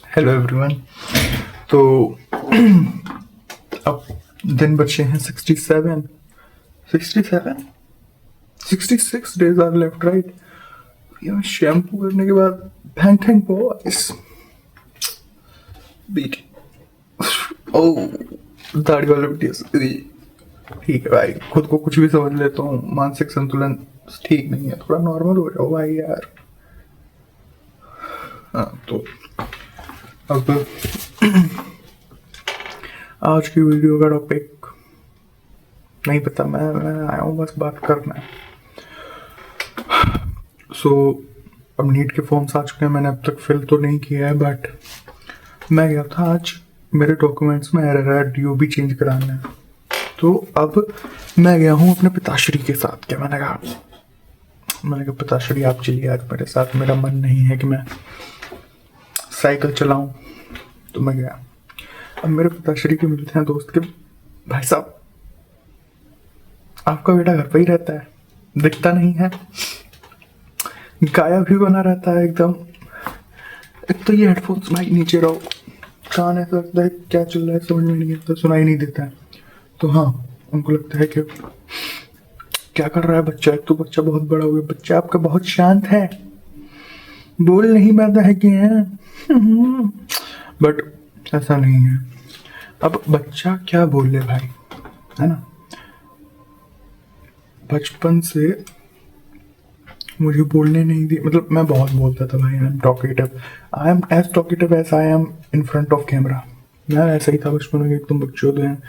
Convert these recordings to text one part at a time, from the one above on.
Hello everyone. तो अब दिन बचे हैं 67 67 66 डेज आर लेफ्ट, राइट। ये शैम्पू करने के बाद थैंक थैंक बॉयज बीट। ओ दाढ़ी वाले वीडियोस। ठीक है भाई, खुद को कुछ भी समझ लेता हूँ, मानसिक संतुलन ठीक नहीं है, थोड़ा नॉर्मल हो जाओ भाई यार। हाँ तो अब आज की वीडियो का टॉपिक नहीं पता, मैं आया हूँ बस बात करना है। अब नीट के फॉर्म्स आ चुके हैं, मैंने अब तक फिल तो नहीं किया है, बट मैं गया था आज, मेरे डॉक्यूमेंट्स में एरर है, डीओ भी चेंज कराना है। तो अब मैं गया हूँ अपने पिताश्री के साथ। क्या मैंने कहा पिताश्री आप चलिए आज मेरे साथ, मेरा मन नहीं है कि मैं साइकिल चलाऊं। तो मैं गया। अब मेरे पिताश्री के मिलते हैं दोस्त के, भाई साहब आपका बेटा घर पे ही रहता है, दिखता नहीं है, गायब भी बना रहता है एकदम। एक तो ये हेडफोन्स भाई नीचे रहो, कान ऐसा लगता है क्या चल रहा है समझ में नहीं आता, सुनाई नहीं देता है। तो हाँ, उनको लगता है कि क्या कर रहा है बच्चा, एक तो बच्चा बहुत बड़ा हो गया, बच्चा आपका बहुत शांत है, बोल नहीं पाता है कि है। बट ऐसा नहीं है। अब बच्चा क्या बोले भाई, है ना। बचपन से मुझे बोलने नहीं दी, मतलब मैं बहुत बोलता था भाई, I am as talkative as I am in front of camera. मैं ऐसा ही था बचपन में, एकदम बच्चों तो हैं,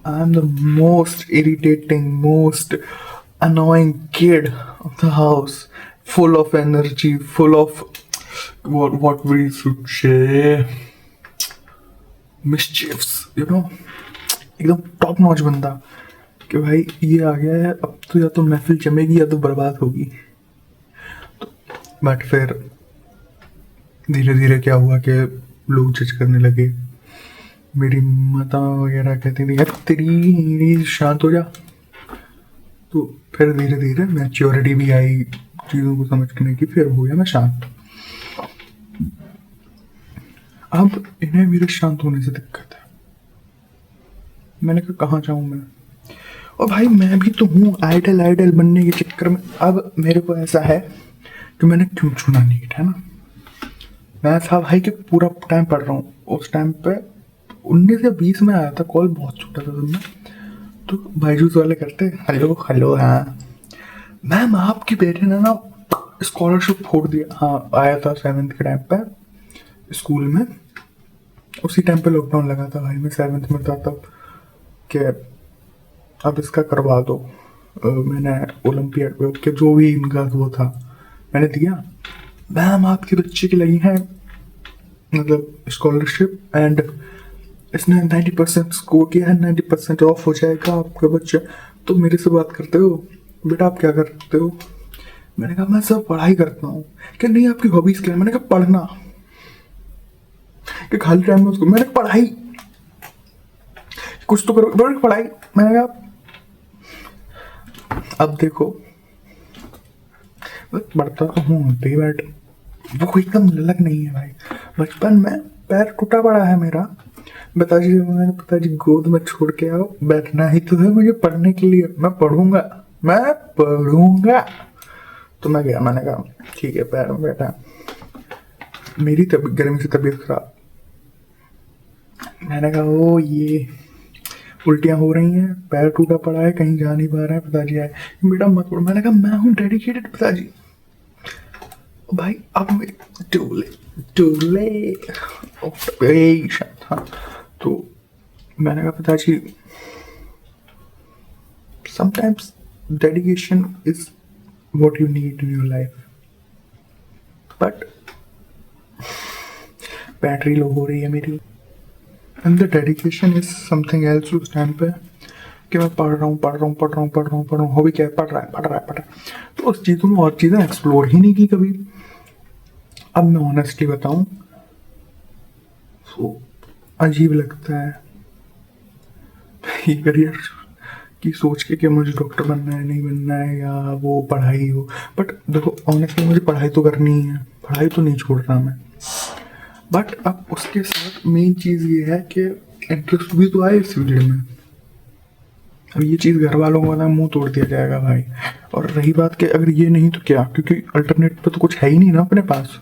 I am the most irritating, most annoying kid of the house, full of energy, full of what we should say mischiefs, you know, एकदम टॉप नॉच बंदा कि भाई ये आ गया है, अब तो या तो महफिल जमेगी या तो बर्बाद होगी। बट फिर धीरे धीरे क्या हुआ कि लोग जज करने लगे, मेरी माता वगैरह कहती थी यार तेरी शांत हो जा। तो फिर धीरे धीरे मैच्योरिटी भी आई चीज़ों को समझने की, फिर हो गया मैं शांत। अब इन्हें मेरे शांत होने से दिक्कत है। मैंने कहा कहाँ जाऊँ मैं, और भाई मैं भी तो हूँ आइडल बनने के चक्कर में। अब मेरे को ऐसा है कि मैंने क्यों चुना नीट, है ना। मैं था भाई कि पूरा टाइम पढ़ रहा हूँ, उस टाइम पे 19 या 20 में आया था कॉल, बहुत छोटा था तब मैं। तो बायजूस वाले करते हेलो हेलो, हाँ मैम आपके बेटे ने ना स्कॉलरशिप फोड़ दिया। हाँ आया था 7th के टाइम पे स्कूल में, उसी टाइम पे लॉकडाउन लगा था भाई, मैं 7th में था तब, कि अब इसका करवा दो। मैंने ओलंपियाड के जो भी इनका वो था मैंने दिया, मैम आपके बच्चे की लगी है मतलब स्कॉलरशिप, एंड इसने 90% स्कोर किया है, 90% ऑफ हो जाएगा आपका बच्चा। तो मेरे से बात करते हो, बेटा आप क्या करते हो। मैंने कहा मैं सब पढ़ाई करता हूँ। कि नहीं आपकी हॉबीज क्या है, मैंने कहा पढ़ना। कि खाली टाइम में उसको, मैंने कहा पढ़ाई, कुछ तो करो पढ़ाई। मैंने कहा अब देखो पढ़ता तो हूँ बट वो एकदम ललक नहीं है भाई। बचपन में पैर टूटा पड़ा है मेरा, पिताजी मैंने पिताजी गोद में छोड़ के आओ, बैठना ही तो है मुझे पढ़ने के लिए, मैं पढ़ूंगा। तो मैं गया, मैंने कहा ठीक है, पैर में बैठा, मेरी गर्मी से तबीयत खराब। मैंने कहा ओ ये उल्टियाँ हो रही हैं, पैर टूटा पड़ा है, कहीं जा नहीं पा रहा है। पिताजी आए, बेटा मत पढ़ो। मैंने कहा मैं हूँ डेडिकेटेड पिताजी। भाई अब मेरे टूले हाँ। तो मैंने कहा पिताजी sometimes dedication is what you need in your life, but battery low हो रही है मेरी, and the dedication is something else. उस टाइम पे कि मैं पढ़ रहा हूँ, हॉबी क्या है, पढ़ रहा है। तो उस चीज़ों में और चीज़ें एक्सप्लोर ही नहीं की कभी। अब मैं ऑनेस्टली बताऊँ तो अजीब लगता है ये करियर की सोच के कि मुझे डॉक्टर बनना है, नहीं बनना है, या वो पढ़ाई हो। बट देखो ऑनेस्टली मुझे पढ़ाई तो करनी ही है, पढ़ाई तो नहीं छोड़ रहा मैं, बट अब उसके साथ मेन चीज़ ये है कि इंटरेस्ट भी तो आए इस फील्ड में। अब ये चीज़ घर वालों को पता है, मुंह तोड़ दिया जाएगा भाई। और रही बात कि अगर ये नहीं तो क्या, क्योंकि अल्टरनेट पे तो कुछ है ही नहीं ना अपने पास,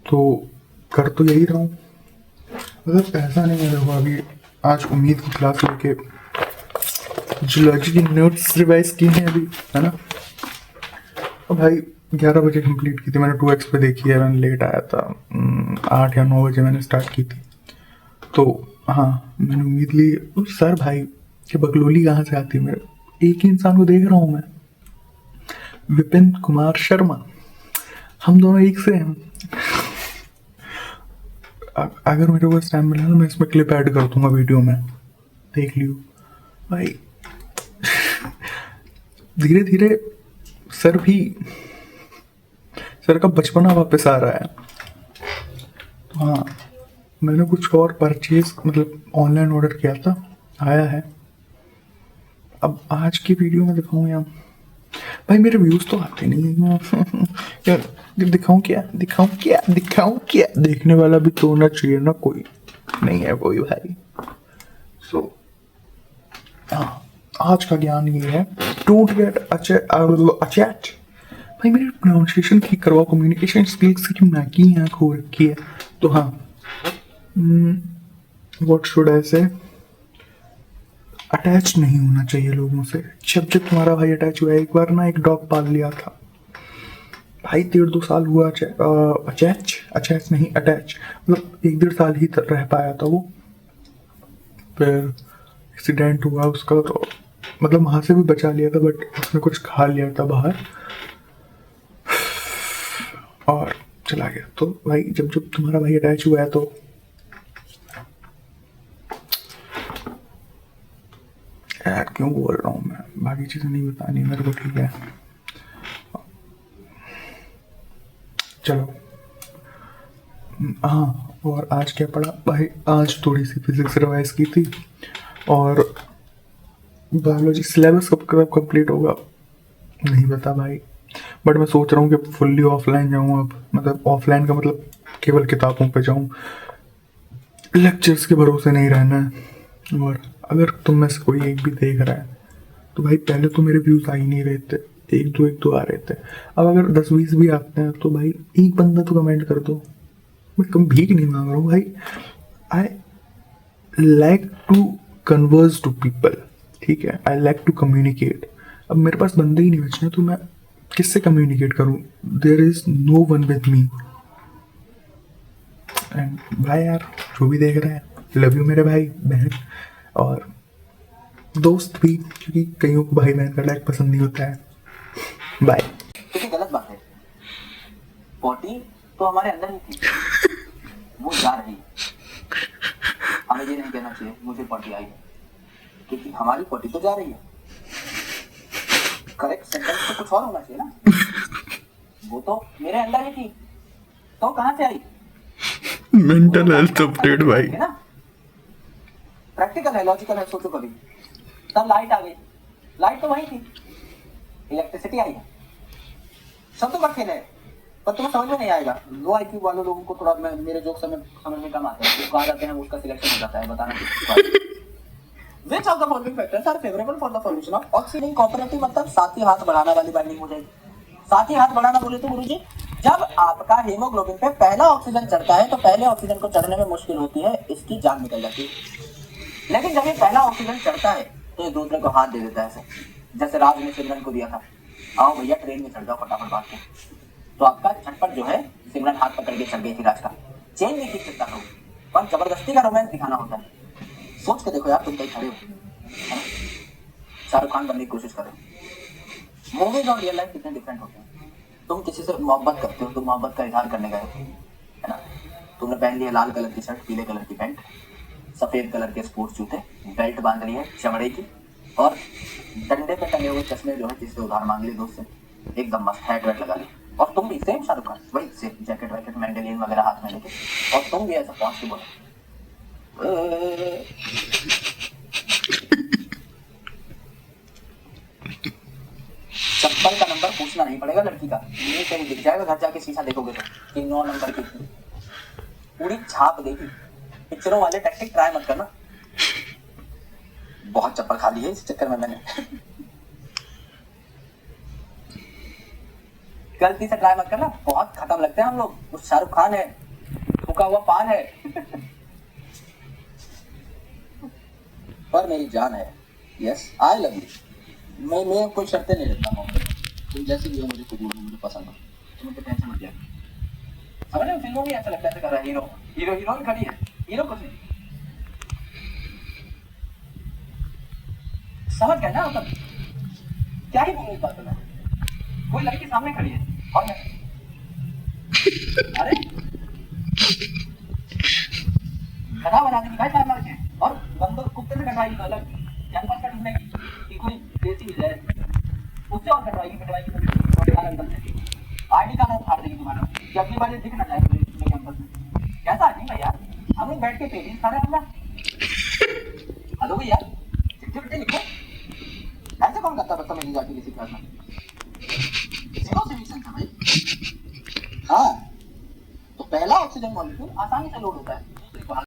तो कर तो यही रहा हूँ। मतलब ऐसा नहीं है, देखो अभी आज उम्मीद की क्लास लेके जूलॉजी की नोट्स रिवाइज की हैं अभी, है ना। और भाई 11 बजे कंप्लीट की थी मैंने, 2x पे देखी है, मैंने लेट आया था, 8 या 9 बजे मैंने स्टार्ट की थी। तो हाँ मैंने उम्मीद ली। सर भाई कि बकलोली कहाँ से आती है, मेरे एक ही इंसान को देख रहा हूँ मैं, विपिन कुमार शर्मा, हम दोनों एक से हैं। अगर मेरे को इस टाइम मिला तो मैं इसमें क्लिप ऐड कर दूंगा वीडियो में, देख लियो भाई। धीरे धीरे सर का बचपना वापस आ रहा है। तो हाँ मैंने कुछ और परचेज मतलब ऑनलाइन ऑर्डर किया था, आया है। अब आज की वीडियो में दिखाऊँ या भाई, मेरे व्यूज तो आते नहीं है। यार दिखाऊं क्या, देखने वाला भी तो होना चाहिए ना, कोई नहीं है कोई भाई। सो हाँ आज का ज्ञान ये है, डोंट गेट अटैच्ड। भाई मेरी प्रोनाउंसिएशन ठीक करवाओ, कम्युनिकेशन स्किल्स की मैकी आँख हो रखी है। तो हाँ व्हाट शुड आई से, अटैच नहीं होना चाहिए लोगों से। जब तुम्हारा भाई अटैच हुआ है, एक बार ना एक डॉग पाल लिया था भाई, 1.5-2 साल हुआ अटैच नहीं अटैच, मतलब 1-1.5 साल ही रह पाया था वो। फिर एक्सीडेंट हुआ उसका, तो मतलब वहाँ से भी बचा लिया था, बट उसने कुछ खा लिया था बाहर और चला गया। तो भाई जब तुम्हारा भाई अटैच हुआ है तो यार क्यों बोल रहा हूँ मैं, बाकी चीज़ें नहीं बतानी मेरे को, ठीक है। चलो हाँ, और आज क्या पढ़ा भाई, आज थोड़ी सी फिजिक्स रिवाइज की थी, और बायोलॉजी सिलेबस कब कंप्लीट होगा नहीं पता भाई। बट मैं सोच रहा हूँ कि फुल्ली ऑफलाइन जाऊँ अब, मतलब ऑफलाइन का मतलब केवल किताबों पे जाऊँ, लेक्चर्स के भरोसे नहीं रहना है। और अगर तुम में से कोई एक भी देख रहा है तो भाई, पहले तो मेरे व्यूज़ आ ही नहीं रहे थे, एक दो आ रहे थे। अब अगर 10-20 भी आते हैं तो भाई एक बंदा तो कमेंट कर दो, मैं कम भीख नहीं मांग रहा हूँ भाई। I like to converse to people, ठीक है, आई लाइक टू कम्युनिकेट। अब मेरे पास बंदे ही नहीं बचने तो मैं किससे कम्युनिकेट करूँ, there is no one with me. And भाई यार जो भी देख रहे हैं, लव यू मेरे भाई बहन और दोस्त भी, क्योंकि कईयों को भाई बहन का टैग पसंद नहीं होता है। बाय। क्योंकि गलत बात है, पॉटी तो हमारे अंदर ही थी, वो जा रही है। हमें ये नहीं कहना चाहिए मुझे पॉटी आई है, क्योंकि हमारी पॉटी तो जा रही है। करेक्ट सेंटेंस तो कुछ और होना चाहिए ना, वो तो मेरे अंदर ही थी तो कहाँ से आई। मेंटल हेल्थ अपडेट भाई ना, प्रैक्टिकल है, लॉजिकल है, सोचो कभी। तब लाइट आ गई, लाइट तो वही थी, इलेक्ट्रिसिटी आई है। शब्दों का खेल है, पर तुम्हें समझ में नहीं आएगा। लो आईक्यू वाले लोगों को थोड़ा मेरे जोक समझ में कम आते हैं, जो कहा जाते हैं उसका सिलेक्शन हो जाता है। बताना Which of the following factors are favorable for the formation of oxidizing cooperative, मतलब साथ ही हाथ बढ़ाना वाली बाइंडिंग हो जाएगी। साथ ही हाथ बढ़ाना बोले तो गुरुजी, जब आपका हीमोग्लोबिन पे पहला ऑक्सीजन चढ़ता है तो पहले ऑक्सीजन को चढ़ने में मुश्किल होती है, इसकी जान निकल जाती है। लेकिन जब ये पहला ऑक्सीजन चढ़ता है तो ये दूसरे को हाथ दे देता है, ऐसे जैसे राज ने सिमरन को दिया था, आओ भैया ट्रेन में चढ़ जाओ फटाफट बात के। तो आपका झटपट जो है, सिमरन हाथ पकड़ के चढ़ गई थी राज का। चेन नहीं खींच सकता था, पर जबरदस्ती का रोमांस दिखाना होता है। सोच के देखो यार, तुम कहीं खड़े हो, शाहरुख खान बनने की कोशिश करो। मूवीज और रियल लाइफ कितने डिफरेंट होते हैं। तुम किसी से मोहब्बत करते हो, तुम मोहब्बत का इजहार करने गए हो, है ना, तुमने पहन लिया लाल कलर की शर्ट, पीले कलर की पैंट, सफेद कलर के स्पोर्ट्स जूते, बेल्ट बांध ली है चमड़े की, और डंडे पे टंगे हुए चश्मे जो है जिससे उधार मांग ली दोस्त से, एकदम मस्त हैट वैट लगा ली, और तुम भी सेम शाहरुख खान, वही सेम जैकेट वैकेट मैंडेलिन वगैरह हाथ में लेके, और तुम भी ऐसा पहुंच के बोलो चप्पल का नंबर पूछना नहीं पड़ेगा लड़की का, मुंह से ही दिख जाएगा, घर जाके शीशा देखोगे तो कि 9 नंबर की थी। पूरी छाप देगी। पिक्चरों वाले टैक्टिक ट्राई मत करना, बहुत चप्पल खा ली है इस चक्कर में मैंने। गलती से ट्राई मत करना, बहुत खत्म लगते हैं हम लोग। वो शाहरुख खान है, फूका हुआ पान है। पर मेरी जान है, यस आई लव यू। मैं कोई शर्तें नहीं रखता हूँ, तुम जैसे भी हो मुझे कबूल हो, मुझे पसंद हो, तुम मुझे टेंशन मत लिया। समझ रहे हो, फिल्मों में ऐसा लगता है ऐसे कर रहा है हीरो, हीरोइन खड़ी है, हीरो कुछ नहीं। समझ गए ना मतलब, क्या ही बोलूं इस बात में। कोई लड़की सामने खड़ी है और मैं, अरे गधा बना देगी भाई 4 लड़के, और बंदर कुत्ते से कटवाएगी तो अलग, कैंपस का ढूंढेगी कि कोई देसी मिल जाए, उससे और कटवाएगी अंदर से। आईडी कार्ड और फाड़ देगी तुम्हारा कि अगली बार ये दिख ना जाए तुम्हें कैंपस में। कैसा आदमी भैया, हम लोग बैठ के पेटी खा रहे हैं। हेलो भैया, चिट्ठी विट्ठी लिखो, ऐसे कौन करता बच्चा मेरी जाके किसी क्लास में। जीरो सिविक सेंस है भाई। हाँ, तो पहला ऑक्सीजन मॉलिक्यूल आसानी से लोड होता है,